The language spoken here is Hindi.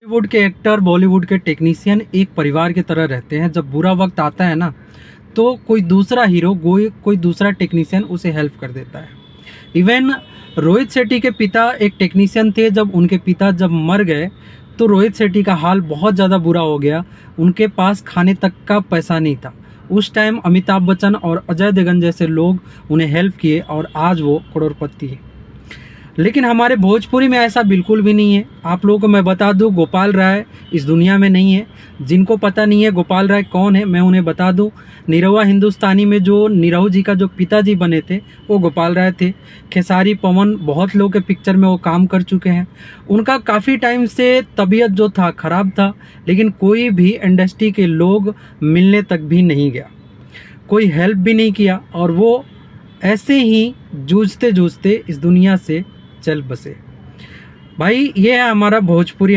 बॉलीवुड के एक्टर, बॉलीवुड के टेक्नीशियन एक परिवार की तरह रहते हैं। जब बुरा वक्त आता है ना, तो कोई दूसरा हीरो, कोई दूसरा टेक्नीशियन उसे हेल्प कर देता है। इवन रोहित शेट्टी के पिता एक टेक्नीशियन थे। जब उनके पिता जब मर गए तो रोहित शेट्टी का हाल बहुत ज़्यादा बुरा हो गया। उनके पास खाने तक का पैसा नहीं था। उस टाइम अमिताभ बच्चन और अजय देवगन जैसे लोग उन्हें हेल्प किए और आज वो करोड़पति है। लेकिन हमारे भोजपुरी में ऐसा बिल्कुल भी नहीं है। आप लोगों को मैं बता दूं, गोपाल राय इस दुनिया में नहीं है। जिनको पता नहीं है गोपाल राय कौन है, मैं उन्हें बता दूं। निरहुआ हिंदुस्तानी में जो निरहु जी का जो पिताजी बने थे वो गोपाल राय थे। खेसारी, पवन, बहुत लोगों के पिक्चर में वो काम कर चुके हैं। उनका काफ़ी टाइम से तबीयत जो था ख़राब था, लेकिन कोई भी इंडस्ट्री के लोग मिलने तक भी नहीं गया, कोई हेल्प भी नहीं किया, और वो ऐसे ही जूझते जूझते इस दुनिया से चल बसे। भाई ये है हमारा भोजपुरी